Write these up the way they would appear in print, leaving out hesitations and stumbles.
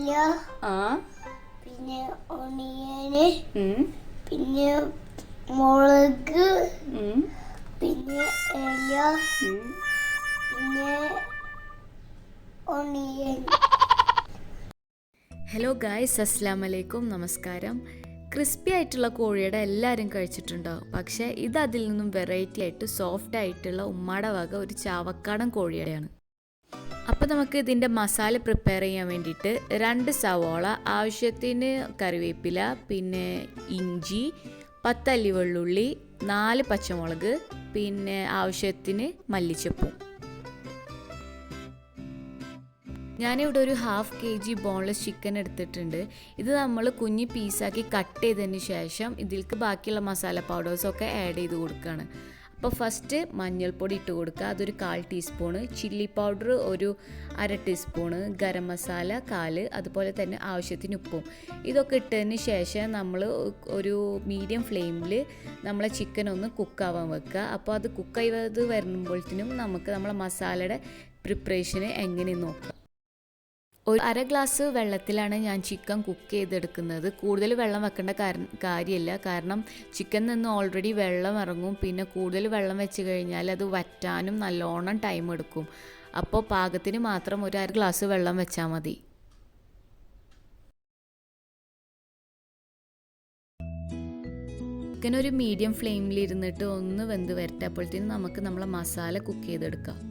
പിന്നെ ഒണിയന് പിന്നെ മുളക് പിന്നെ ഇല പിന്നെ ഒണിയൻ. ഹലോ ഗായ്സ്, അസ്സലാമു അലൈക്കും, നമസ്കാരം. ക്രിസ്പി ആയിട്ടുള്ള കോഴിയുടെ എല്ലാവരും കഴിച്ചിട്ടുണ്ടാവും. പക്ഷേ ഇത് അതിൽ നിന്നും വെറൈറ്റി ആയിട്ട് സോഫ്റ്റ് ആയിട്ടുള്ള ഉമ്മാടെ വക ഒരു ചാവക്കാടൻ കോഴിയുടെയാണ്. അപ്പോൾ നമുക്ക് ഇതിൻ്റെ മസാല പ്രിപ്പയർ ചെയ്യാൻ വേണ്ടിയിട്ട് 2 സവോള, ആവശ്യത്തിന് കറിവേപ്പില, പിന്നെ ഇഞ്ചി, 10 അല്ലി വെള്ളുള്ളി, 4 പച്ചമുളക്, പിന്നെ ആവശ്യത്തിന് മല്ലിച്ചപ്പും. ഞാനിവിടെ ഒരു 1/2 kg ബോൺലെസ് ചിക്കൻ എടുത്തിട്ടുണ്ട്. ഇത് നമ്മൾ കുഞ്ഞ് പീസാക്കി കട്ട് ചെയ്തതിന് ശേഷം ഇതിലേക്ക് ബാക്കിയുള്ള മസാല പൗഡേഴ്സൊക്കെ ആഡ് ചെയ്ത് കൊടുക്കുകയാണ്. അപ്പോൾ ഫസ്റ്റ് മഞ്ഞൾപ്പൊടി ഇട്ട് കൊടുക്കുക, അതൊരു 1/4 ടീസ്പൂണ്, ചില്ലി പൗഡർ ഒരു 1/2 ടീസ്പൂണ്, ഗരം മസാല 1/4, അതുപോലെ തന്നെ ആവശ്യത്തിന് ഉപ്പും. ഇതൊക്കെ ഇട്ടതിന് ശേഷം നമ്മൾ ഒരു മീഡിയം ഫ്ലെയിമിൽ നമ്മളെ ചിക്കൻ ഒന്ന് കുക്കാവാൻ വെക്കുക. അപ്പോൾ അത് കുക്ക് ചെയ്ത് വരുമ്പോഴത്തേനും നമുക്ക് നമ്മളെ മസാലയുടെ പ്രിപ്പറേഷന് എങ്ങനെ നോക്കാം. ഒരു 1/2 ഗ്ലാസ് വെള്ളത്തിലാണ് ഞാൻ ചിക്കൻ കുക്ക് ചെയ്തെടുക്കുന്നത്. കൂടുതൽ വെള്ളം വെക്കേണ്ട കാര്യമില്ല, കാരണം ചിക്കനിൽ നിന്ന് ഓൾറെഡി വെള്ളം ഇറങ്ങും. പിന്നെ കൂടുതൽ വെള്ളം വെച്ച് കഴിഞ്ഞാൽ അത് വറ്റാനും നല്ലോണം ടൈം എടുക്കും. അപ്പോൾ പാകത്തിന് മാത്രം ഒരു 1/2 ഗ്ലാസ് വെള്ളം വെച്ചാൽ മതി. ചിക്കൻ ഒരു മീഡിയം ഫ്ലെയിമിൽ ഇരുന്നിട്ട് ഒന്ന് വെന്ത് വരട്ടെ. അപ്പോഴത്തേനും നമുക്ക് നമ്മളെ മസാല കുക്ക് ചെയ്തെടുക്കാം.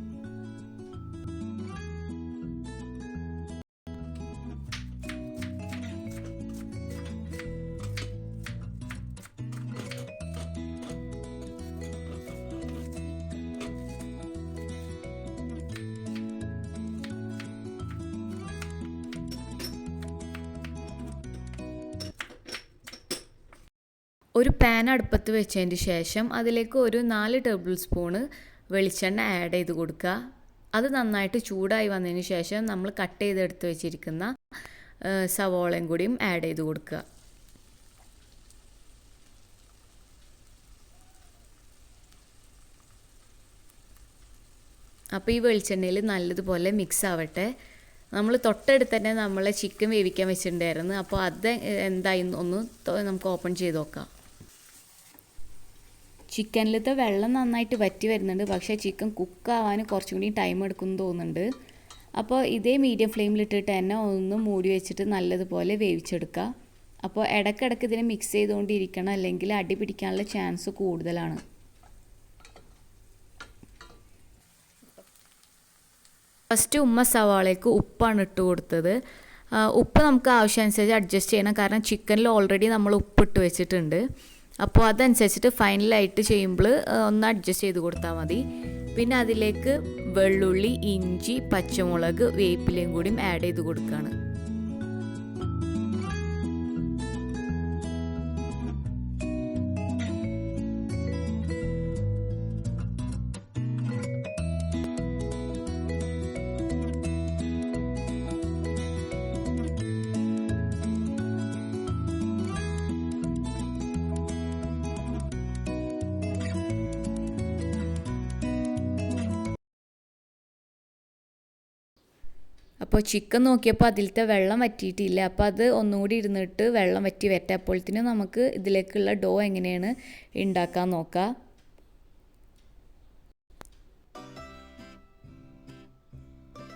ഒരു പാൻ അടുപ്പത്ത് വെച്ചതിന് ശേഷം അതിലേക്ക് ഒരു 4 ടേബിൾ സ്പൂണ് വെളിച്ചെണ്ണ ആഡ് ചെയ്ത് കൊടുക്കുക. അത് നന്നായിട്ട് ചൂടായി വന്നതിന് ശേഷം നമ്മൾ കട്ട് ചെയ്തെടുത്ത് വെച്ചിരിക്കുന്ന സവോളയും കൂടിയും ആഡ് ചെയ്ത് കൊടുക്കുക. അപ്പോൾ ഈ വെളിച്ചെണ്ണയിൽ നല്ലതുപോലെ മിക്സ് ആവട്ടെ. നമ്മൾ തൊട്ടടുത്ത് തന്നെ നമ്മളെ ചിക്കൻ വേവിക്കാൻ വെച്ചിട്ടുണ്ടായിരുന്നു. അപ്പോൾ അത് എന്തായി ഒന്ന് നമുക്ക് ഓപ്പൺ ചെയ്ത് നോക്കാം. ചിക്കനിലത്തെ വെള്ളം നന്നായിട്ട് വറ്റി വരുന്നുണ്ട്, പക്ഷേ ചിക്കൻ കുക്കാവാൻ കുറച്ചും കൂടി ടൈം എടുക്കുമെന്ന് തോന്നുന്നുണ്ട്. അപ്പോൾ ഇതേ മീഡിയം ഫ്ലെയിമിലിട്ടിട്ട് തന്നെ ഒന്ന് മൂടി വെച്ചിട്ട് നല്ലതുപോലെ വേവിച്ചെടുക്കുക. അപ്പോൾ ഇടയ്ക്കിടയ്ക്ക് ഇതിനെ മിക്സ് ചെയ്തുകൊണ്ടിരിക്കണം, അല്ലെങ്കിൽ അടി പിടിക്കാനുള്ള ചാൻസ് കൂടുതലാണ്. ഫസ്റ്റ് ഉമ്മ സവാളയ്ക്ക് ഉപ്പാണ് ഇട്ട് കൊടുത്തത്. ഉപ്പ് നമുക്ക് ആവശ്യമനുസരിച്ച് അഡ്ജസ്റ്റ് ചെയ്യണം, കാരണം ചിക്കനിൽ ഓൾറെഡി നമ്മൾ ഉപ്പിട്ട് വെച്ചിട്ടുണ്ട്. അപ്പോൾ അതനുസരിച്ചിട്ട് ഫൈനലായിട്ട് ചെയ്യുമ്പോൾ ഒന്ന് അഡ്ജസ്റ്റ് ചെയ്ത് കൊടുത്താൽ മതി. പിന്നെ അതിലേക്ക് വെള്ളുള്ളി, ഇഞ്ചി, പച്ചമുളക്, വേപ്പിലയും കൂടിയും ആഡ് ചെയ്ത് കൊടുക്കുകയാണ്. അപ്പോൾ ചിക്കൻ നോക്കിയപ്പോൾ അതിലത്തെ വെള്ളം വറ്റിയിട്ടില്ല. അപ്പോൾ അത് ഒന്നുകൂടി ഇരുന്നിട്ട് വെള്ളം വറ്റി വറ്റപ്പോഴത്തേനും നമുക്ക് ഇതിലേക്കുള്ള ഡോ എങ്ങനെയാണ് ഉണ്ടാക്കാൻ നോക്കാം.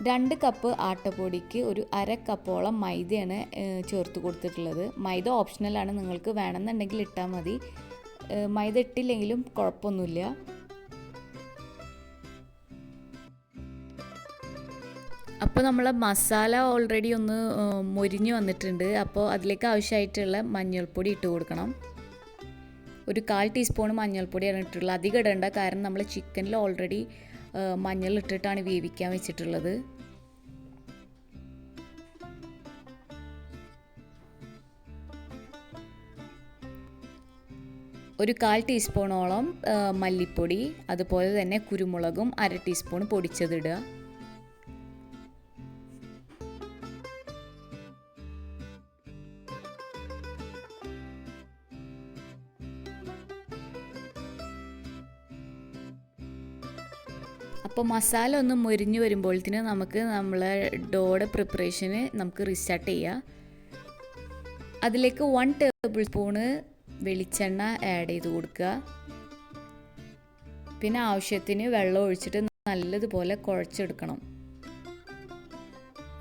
രണ്ട് കപ്പ് ആട്ടപ്പൊടിക്ക് ഒരു 1/2 കപ്പോളം മൈദയാണ് ചേർത്ത് കൊടുത്തിട്ടുള്ളത്. മൈദ ഓപ്ഷണലാണ്, നിങ്ങൾക്ക് വേണമെന്നുണ്ടെങ്കിൽ ഇട്ടാൽ മതി. മൈദ ഇട്ടില്ലെങ്കിലും കുഴപ്പമൊന്നുമില്ല. അപ്പോൾ നമ്മൾ മസാല ഓൾറെഡി ഒന്ന് മൊരിഞ്ഞ് വന്നിട്ടുണ്ട്. അപ്പോൾ അതിലേക്ക് ആവശ്യമായിട്ടുള്ള മഞ്ഞൾപ്പൊടി ഇട്ട് കൊടുക്കണം. ഒരു 1/4 ടീസ്പൂൺ മഞ്ഞൾപ്പൊടിയാണ് ഇട്ടിട്ടുള്ളത്. അധികം ഇടേണ്ട, കാരണം നമ്മൾ ചിക്കനിൽ ഓൾറെഡി മഞ്ഞൾ ഇട്ടിട്ടാണ് വേവിക്കാൻ വെച്ചിട്ടുള്ളത്. ഒരു 1/4 ടീസ്പൂണോളം മല്ലിപ്പൊടി, അതുപോലെ തന്നെ കുരുമുളകും 1/2 ടീസ്പൂൺ പൊടിച്ചതിടുക. അപ്പോൾ മസാല ഒന്ന് മുരിഞ്ഞ് വരുമ്പോഴത്തേന് നമുക്ക് നമ്മളെ ഡോയുടെ പ്രിപ്പറേഷന് നമുക്ക് റീസ്റ്റാർട്ട് ചെയ്യാം. അതിലേക്ക് 1 ടേബിൾ സ്പൂണ് വെളിച്ചെണ്ണ ആഡ് ചെയ്ത് കൊടുക്കുക. പിന്നെ ആവശ്യത്തിന് വെള്ളം ഒഴിച്ചിട്ട് നല്ലതുപോലെ കുഴച്ചെടുക്കണം.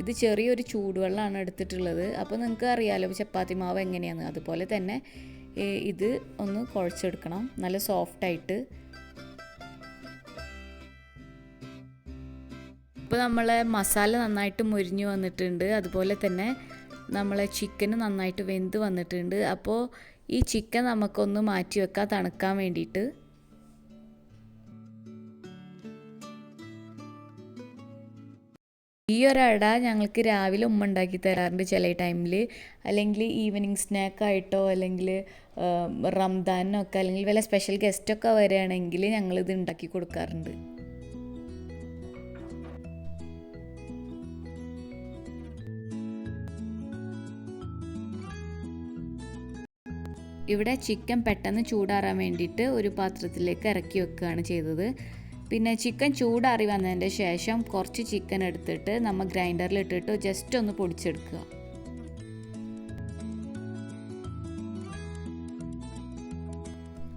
ഇത് ചെറിയൊരു ചൂടുവെള്ളമാണ് എടുത്തിട്ടുള്ളത്. അപ്പോൾ നിങ്ങൾക്ക് അറിയാമല്ലോ ചപ്പാത്തി മാവ് എങ്ങനെയാണ്, അതുപോലെ തന്നെ ഇത് ഒന്ന് കുഴച്ചെടുക്കണം നല്ല സോഫ്റ്റായിട്ട്. ഇപ്പോൾ നമ്മളെ മസാല നന്നായിട്ട് മുരിഞ്ഞു വന്നിട്ടുണ്ട്, അതുപോലെ തന്നെ നമ്മളെ ചിക്കൻ നന്നായിട്ട് വെന്ത് വന്നിട്ടുണ്ട്. അപ്പോൾ ഈ ചിക്കൻ നമുക്കൊന്ന് മാറ്റി വെക്കാം തണുക്കാൻ വേണ്ടിയിട്ട്. ഈ ഒരു അട ഞങ്ങൾക്ക് രാവിലെ ഉമ്മ ഉണ്ടാക്കി തരാറുണ്ട് ചില ടൈമിൽ, അല്ലെങ്കിൽ ഈവനിങ് സ്നാക്കായിട്ടോ, അല്ലെങ്കിൽ റംദാനൊക്കെ, അല്ലെങ്കിൽ വല്ല സ്പെഷ്യൽ ഗസ്റ്റൊക്കെ വരികയാണെങ്കിൽ ഞങ്ങളിത് ഉണ്ടാക്കി കൊടുക്കാറുണ്ട്. ഇവിടെ ചിക്കൻ പെട്ടെന്ന് ചൂടാറാൻ വേണ്ടിയിട്ട് ഒരു പാത്രത്തിലേക്ക് ഇറക്കി വെക്കുകയാണ് ചെയ്തത്. പിന്നെ ചിക്കൻ ചൂടാറി വന്നതിൻ്റെ ശേഷം കുറച്ച് ചിക്കൻ എടുത്തിട്ട് നമ്മൾ ഗ്രൈൻഡറിൽ ഇട്ടിട്ട് ജസ്റ്റ് ഒന്ന് പൊടിച്ചെടുക്കുക.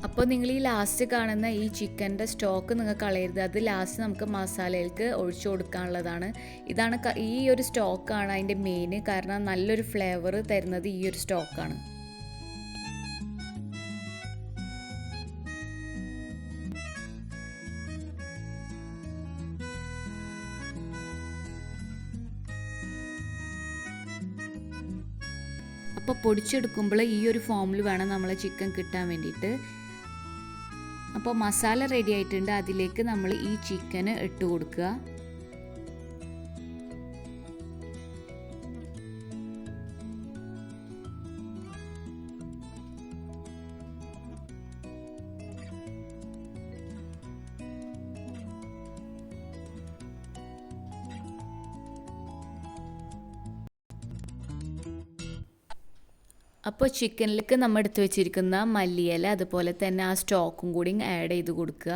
അപ്പോൾ നിങ്ങൾ ഈ ലാസ്റ്റ് കാണുന്ന ഈ ചിക്കൻ്റെ സ്റ്റോക്ക് നിങ്ങൾ കളയരുത്. അത് ലാസ്റ്റ് നമുക്ക് മസാലയിലേക്ക് ഒഴിച്ചു കൊടുക്കാനുള്ളതാണ്. ഇതാണ് ഈ ഒരു സ്റ്റോക്കാണ് അതിൻ്റെ മെയിൻ, കാരണം നല്ലൊരു ഫ്ലേവർ തരുന്നത് ഈ ഒരു സ്റ്റോക്കാണ്. അപ്പോൾ പൊടിച്ചെടുക്കുമ്പോൾ ഈ ഒരു ഫോമിൽ വേണം നമ്മളെ ചിക്കൻ കിട്ടാൻ വേണ്ടിയിട്ട്. അപ്പോൾ മസാല റെഡി ആയിട്ടുണ്ട്, അതിലേക്ക് നമ്മൾ ഈ ചിക്കന് ഇട്ട് കൊടുക്കുക. അപ്പോൾ ചിക്കനിലേക്ക് നമ്മൾ എടുത്ത് വെച്ചിരിക്കുന്ന മല്ലിയില, അതുപോലെ തന്നെ ആ സ്റ്റോക്കും കൂടി ആഡ് ചെയ്ത് കൊടുക്കുക.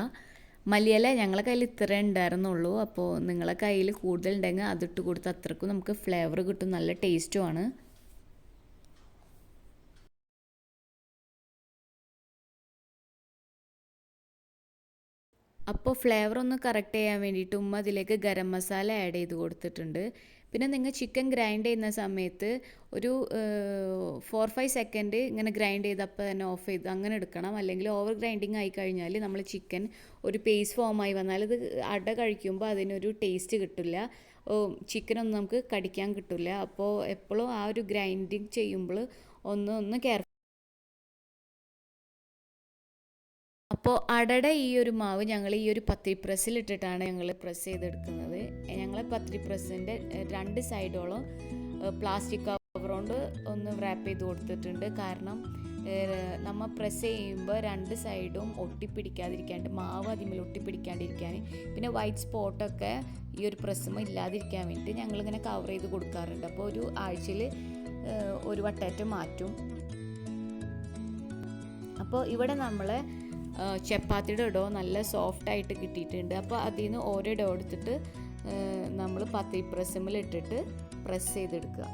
മല്ലിയില ഞങ്ങളെ കയ്യിൽ ഇത്രേ ഉണ്ടായിരുന്നുള്ളൂ. അപ്പോൾ നിങ്ങളെ കയ്യിൽ കൂടുതൽ ഉണ്ടെങ്കിൽ അതിട്ട് കൊടുത്ത് അത്രക്കും നമുക്ക് ഫ്ലേവർ കിട്ടും, നല്ല ടേസ്റ്റുമാണ്. അപ്പോൾ ഫ്ലേവർ ഒന്ന് കറക്റ്റ് ചെയ്യാൻ വേണ്ടിയിട്ട് ഉമ്മ അതിലേക്ക് ഗരം മസാല ആഡ് ചെയ്ത് കൊടുത്തിട്ടുണ്ട്. പിന്നെ നിങ്ങൾ ചിക്കൻ ഗ്രൈൻഡ് ചെയ്യുന്ന സമയത്ത് ഒരു 4-5 സെക്കൻഡ് ഇങ്ങനെ ഗ്രൈൻഡ് ചെയ്തപ്പോൾ തന്നെ ഓഫ് ചെയ്ത് അങ്ങനെ എടുക്കണം. അല്ലെങ്കിൽ ഓവർ ഗ്രൈൻഡിങ് ആയി കഴിഞ്ഞാൽ നമ്മൾ ചിക്കൻ ഒരു പേസ്റ്റ് ഫോമായി വന്നാൽ ഇത് അട കഴിക്കുമ്പോൾ അതിനൊരു ടേസ്റ്റ് കിട്ടില്ല, ചിക്കനൊന്നും നമുക്ക് കടിക്കാൻ കിട്ടില്ല. അപ്പോൾ എപ്പോഴും ആ ഒരു ഗ്രൈൻഡിങ് ചെയ്യുമ്പോൾ ഒന്ന് കെയർഫുൾ. അപ്പോൾ അടയുടെ ഈ ഒരു മാവ് ഞങ്ങൾ ഈ ഒരു പത്തിരി പ്രസ്സിൽ ഇട്ടിട്ടാണ് ഞങ്ങൾ പ്രസ് ചെയ്തെടുക്കുന്നത്. ഞങ്ങൾ പത്തിരി പ്രസ്സിൻ്റെ 2 സൈഡോളം പ്ലാസ്റ്റിക് കവർ കൊണ്ട് ഒന്ന് റാപ്പ് ചെയ്ത് കൊടുത്തിട്ടുണ്ട്. കാരണം നമ്മൾ പ്രസ് ചെയ്യുമ്പോൾ 2 സൈഡും ഒട്ടിപ്പിടിക്കാതിരിക്കാണ്ട്, മാവ് അതിന്മേൽ ഒട്ടിപ്പിടിക്കാണ്ടിരിക്കാൻ, പിന്നെ വൈറ്റ് സ്പോട്ടൊക്കെ ഈ ഒരു പ്രസ്സും ഇല്ലാതിരിക്കാൻ വേണ്ടിയിട്ട് ഞങ്ങളിങ്ങനെ കവർ ചെയ്ത് കൊടുക്കാറുണ്ട്. അപ്പോൾ ഒരു ആഴ്ചയിൽ ഒരു വട്ടമായിട്ട് മാറ്റും. അപ്പോൾ ഇവിടെ നമ്മൾ ചപ്പാത്തിയുടെ ഡോ നല്ല സോഫ്റ്റായിട്ട് കിട്ടിയിട്ടുണ്ട്. അപ്പോൾ അതിൽ നിന്ന് ഓരോ ഡോ എടുത്തിട്ട് നമ്മൾ പത്തിരി പ്രസ്സിൽ ഇട്ടിട്ട് പ്രസ് ചെയ്തെടുക്കുക.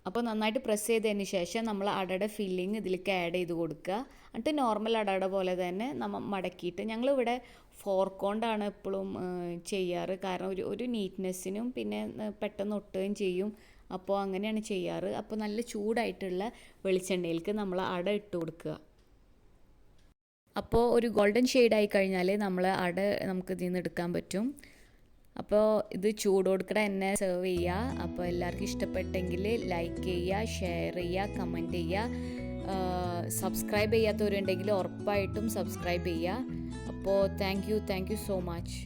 അപ്പോൾ നന്നായിട്ട് പ്രസ് ചെയ്തതിന് ശേഷം നമ്മൾ അടയുടെ ഫില്ലിങ് ഇതിലേക്ക് ആഡ് ചെയ്ത് കൊടുക്കുക. എന്നിട്ട് നോർമൽ അടയുടെ പോലെ തന്നെ നമ്മൾ മടക്കിയിട്ട്, ഞങ്ങളിവിടെ ഫോർക്ക് കൊണ്ടാണ് എപ്പോഴും ചെയ്യാറ്, കാരണം ഒരു നീറ്റ്നെസ്സിനും പിന്നെ പെട്ടെന്ന് ഒട്ടുകയും ചെയ്യും. അപ്പോൾ അങ്ങനെയാണ് ചെയ്യാറ്. അപ്പോൾ നല്ല ചൂടായിട്ടുള്ള വെളിച്ചെണ്ണയിലേക്ക് നമ്മൾ അട ഇട്ട് കൊടുക്കുക. അപ്പോൾ ഒരു ഗോൾഡൻ ഷെയ്ഡായി കഴിഞ്ഞാൽ നമ്മൾ അട നമുക്ക് ഇതിൽ നിന്ന് എടുക്കാൻ പറ്റും. അപ്പോൾ ഇത് ചൂടോടുകൂടെ തന്നെ സെർവ് ചെയ്യുക. അപ്പോൾ എല്ലാവർക്കും ഇഷ്ടപ്പെട്ടെങ്കിൽ ലൈക്ക് ചെയ്യുക, ഷെയർ ചെയ്യുക, കമൻറ്റ് ചെയ്യുക. സബ്സ്ക്രൈബ് ചെയ്യാത്തവരുണ്ടെങ്കിൽ ഉറപ്പായിട്ടും സബ്സ്ക്രൈബ് ചെയ്യുക. അപ്പോൾ താങ്ക് യു സോ മച്ച്.